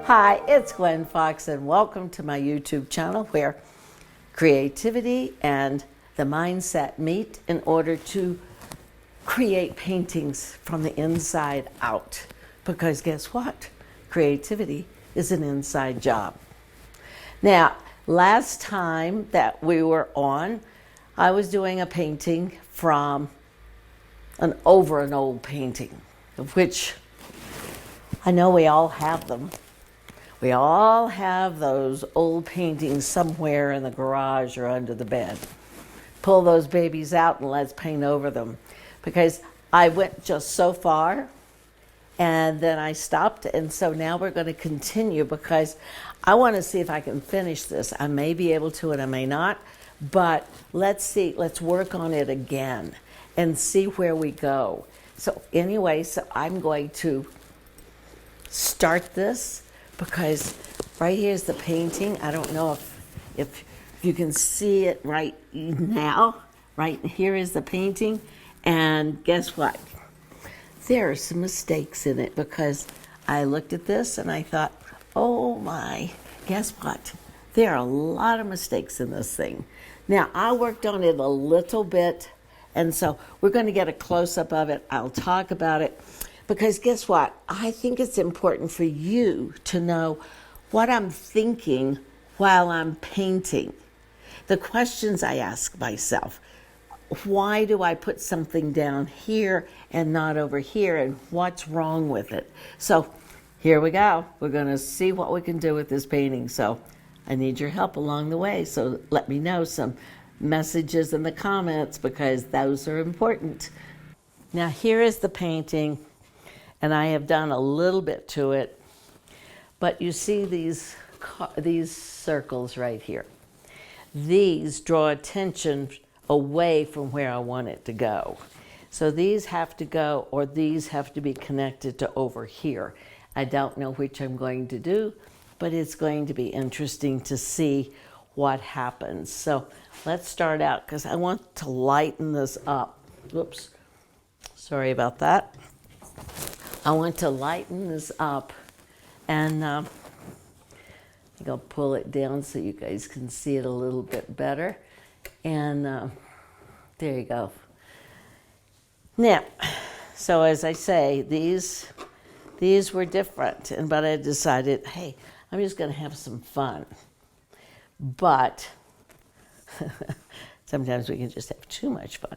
Hi, it's Gwen Fox, and welcome to my YouTube channel where creativity and the mindset meet in order to create paintings from the inside out. Because guess what? Creativity is an inside job. Now, last time that we were on, I was doing a painting from an old painting, of which I know we all have them. We all have those old paintings somewhere in the garage or under the bed. Pull those babies out and let's paint over them. Because I went just so far and then I stopped, and so now we're going to continue because I want to see if I can finish this. I may be able to and I may not, but let's see, let's work on it again and see where we go. So anyway, so I'm going to start this because right here's the painting. I don't know if you can see it right now. Right here is the painting, and guess what? There are some mistakes in it because I looked at this and I thought, oh my, guess what? There are a lot of mistakes in this thing. Now, I worked on it a little bit, and so we're going to get a close-up of it. I'll talk about it. Because guess what? I think it's important for you to know what I'm thinking while I'm painting. The questions I ask myself. Why do I put something down here and not over here? And what's wrong with it? So here we go. We're going to see what we can do with this painting. So I need your help along the way. So let me know some messages in the comments because those are important. Now here is the painting. And I have done a little bit to it, but you see these circles right here. These draw attention away from where I want it to go. So these have to go, or these have to be connected to over here. I don't know which I'm going to do, but it's going to be interesting to see what happens. So let's start out because I want to lighten this up. Whoops, sorry about that. I want to lighten this up, and I think I'll pull it down so you guys can see it a little bit better. And there you go. Now, so as I say, these were different, but I decided, hey, I'm just going to have some fun. But sometimes we can just have too much fun.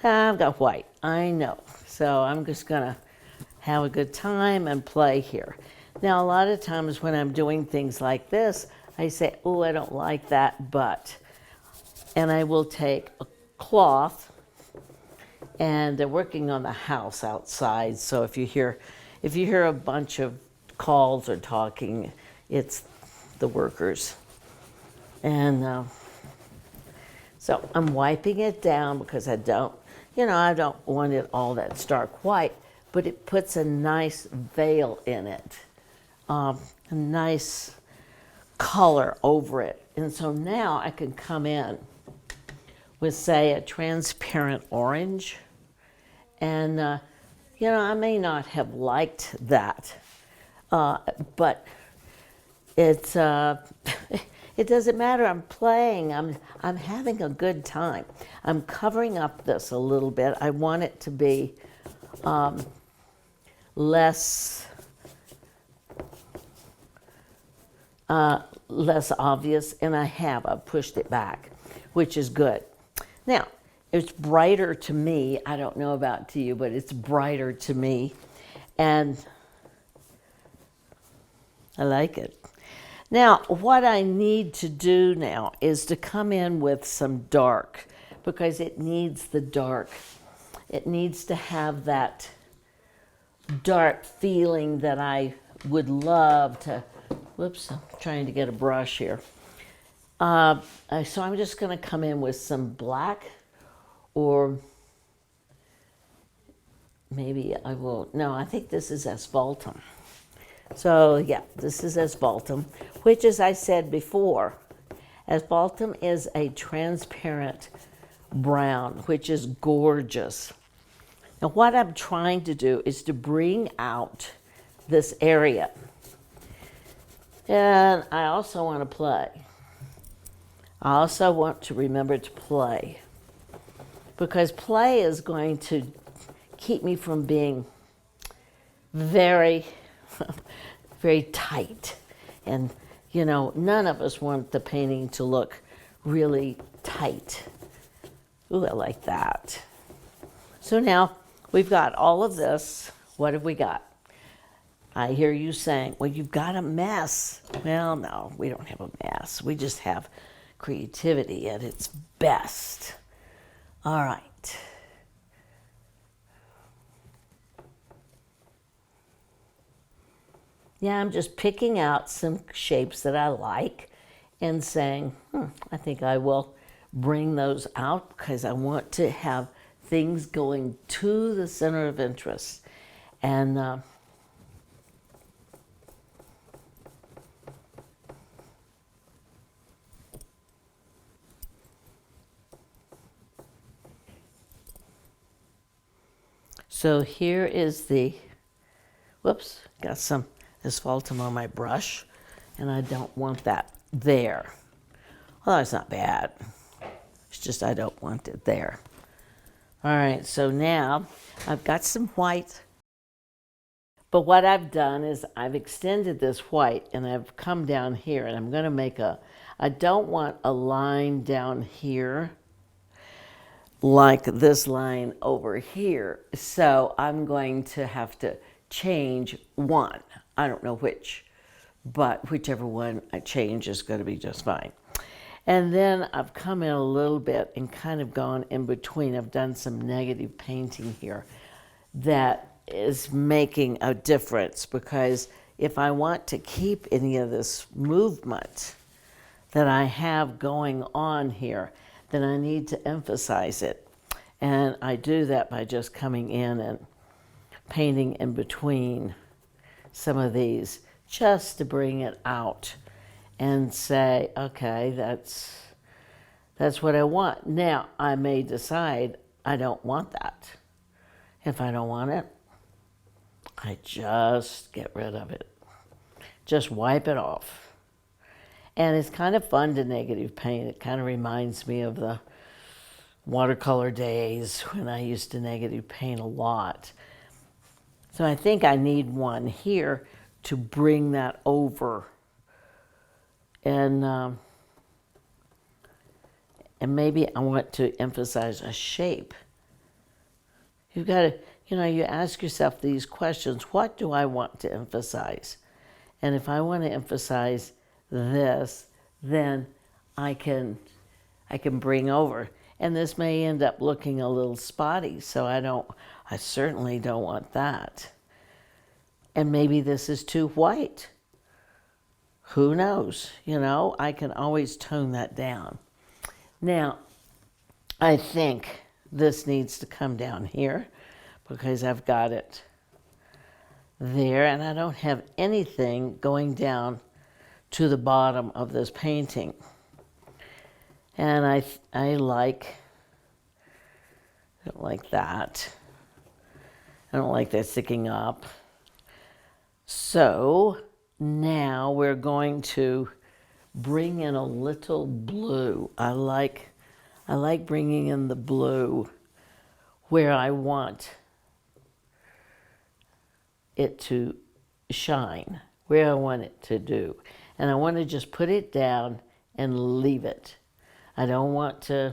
I've got white, I know. So I'm just going to have a good time and play here. Now, a lot of times when I'm doing things like this, I say, oh, I don't like that, but, and I will take a cloth, and they're working on the house outside, so if you hear a bunch of calls or talking, it's the workers. And so I'm wiping it down because I don't want it all that stark white, but it puts a nice veil in it, a nice color over it. And so now I can come in with, say, a transparent orange. And, I may not have liked that, but it's, it doesn't matter. I'm playing. I'm having a good time. I'm covering up this a little bit. I want it to be less obvious, and I've pushed it back, which is good. Now, it's brighter to me. I don't know about to you, but it's brighter to me, and I like it. Now, what I need to do now is to come in with some dark, because it needs the dark. It needs to have that dark feeling that I would love to. Whoops, I'm trying to get a brush here. So I'm just going to come in with some black, or maybe I will. No, I think this is asphaltum. So yeah, this is asphaltum, which, as I said before, Asphaltum is a transparent brown, which is gorgeous. Now what I'm trying to do is to bring out this area. And I also want to play. I also want to remember to play, because play is going to keep me from being very, very tight. And, you know, none of us want the painting to look really tight. Ooh, I like that. So now we've got all of this. What have we got? I hear you saying, well, you've got a mess. Well, no, we don't have a mess. We just have creativity at its best. All right. Yeah, I'm just picking out some shapes that I like and saying, I think I will bring those out because I want to have things going to the center of interest. And so here is the, whoops, got some asphaltum on my brush, and I don't want that there. Well, it's not bad. It's just I don't want it there. All right, so now I've got some white, but what I've done is I've extended this white, and I've come down here, and I'm going to make I don't want a line down here like this line over here. So I'm going to have to change one. I don't know which, but whichever one I change is going to be just fine. And then I've come in a little bit and kind of gone in between. I've done some negative painting here that is making a difference, because if I want to keep any of this movement that I have going on here, then I need to emphasize it. And I do that by just coming in and painting in between some of these just to bring it out and say, okay, that's what I want. Now, I may decide I don't want that. If I don't want it, I just get rid of it. Just wipe it off. And it's kind of fun to negative paint. It kind of reminds me of the watercolor days when I used to negative paint a lot. So I think I need one here to bring that over. And maybe I want to emphasize a shape. You've got to, you ask yourself these questions. What do I want to emphasize? And if I want to emphasize this, then I can bring over. And this may end up looking a little spotty, so I certainly don't want that. And maybe this is too white. Who knows? I can always tone that down. Now, I think this needs to come down here because I've got it there, and I don't have anything going down to the bottom of this painting. And I don't like that. I don't like that sticking up. So now we're going to bring in a little blue. I like bringing in the blue where I want it to shine, where I want it to do. And I want to just put it down and leave it. I don't want to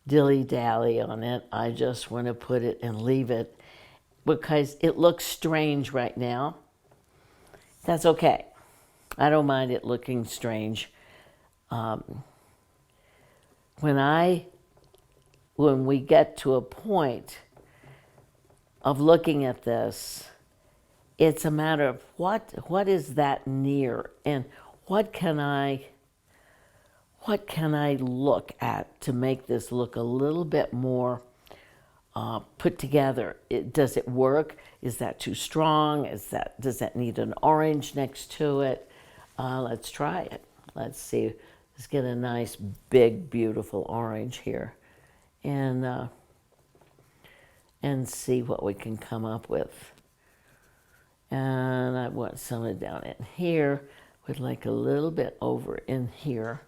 dilly-dally on it. I just want to put it and leave it because it looks strange right now. That's okay. I don't mind it looking strange. When we get to a point of looking at this, it's a matter of what is that near, and what can I look at to make this look a little bit more put together? Does it work? Is that too strong? Does that need an orange next to it? Let's try it. Let's see Let's get a nice, big, beautiful orange here, and see what we can come up with. And I want some of it down in here, with like a little bit over in here.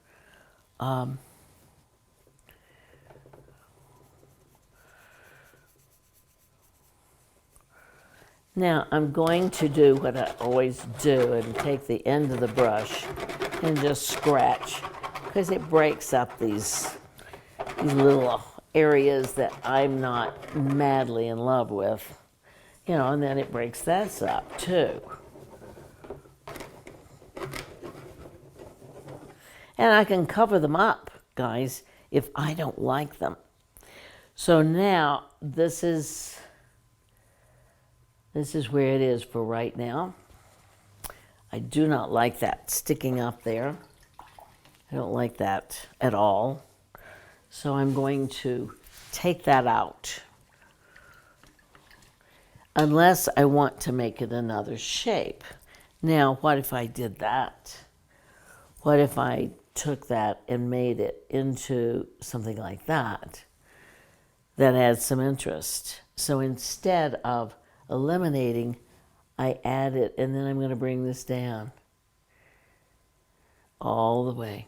Now I'm going to do what I always do and take the end of the brush and just scratch, because it breaks up these little areas that I'm not madly in love with, you know, and then it breaks this up too. And I can cover them up, guys, if I don't like them. So now this is where it is for right now. I do not like that sticking up there. I don't like that at all. So I'm going to take that out. Unless I want to make it another shape. Now, what if I did that? What if I took that and made it into something like that? That adds some interest. So instead of eliminating, I add it, and then I'm going to bring this down all the way.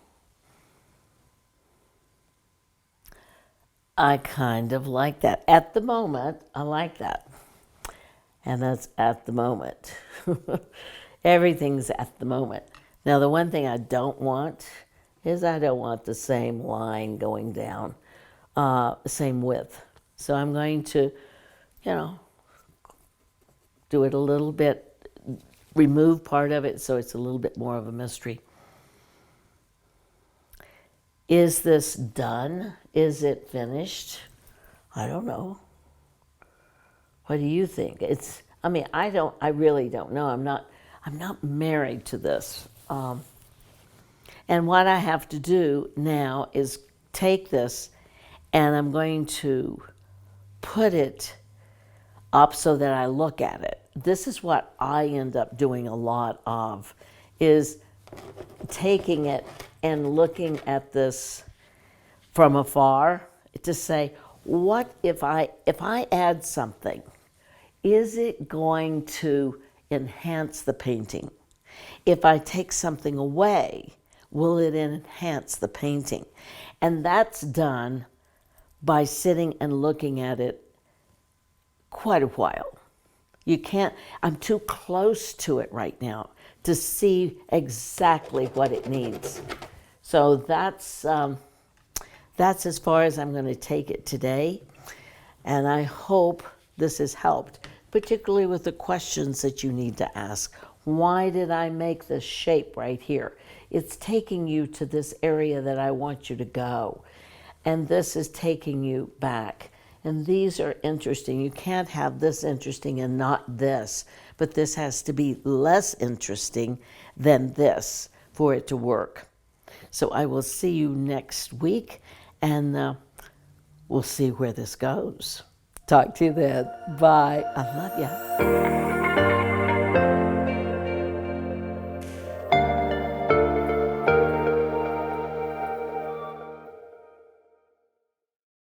I kind of like that. At the moment, I like that. And that's at the moment. Everything's at the moment. Now, the one thing I don't want is I don't want the same line going down, same width. So I'm going to, you know, do it a little bit, remove part of it so it's a little bit more of a mystery. Is this done? Is it finished? I don't know. What do you think? I really don't know. I'm not married to this. And what I have to do now is take this and I'm going to put it up so that I look at it. This is what I end up doing a lot of, is taking it and looking at this from afar to say, what if I add something? Is it going to enhance the painting? If I take something away, will it enhance the painting? And that's done by sitting and looking at it quite a while. You can't, I'm too close to it right now to see exactly what it needs. So that's as far as I'm going to take it today. And I hope this has helped, particularly with the questions that you need to ask. Why did I make this shape right here? It's taking you to this area that I want you to go. And this is taking you back. And these are interesting. You can't have this interesting and not this. But this has to be less interesting than this for it to work. So I will see you next week, and we'll see where this goes. Talk to you then. Bye. I love you.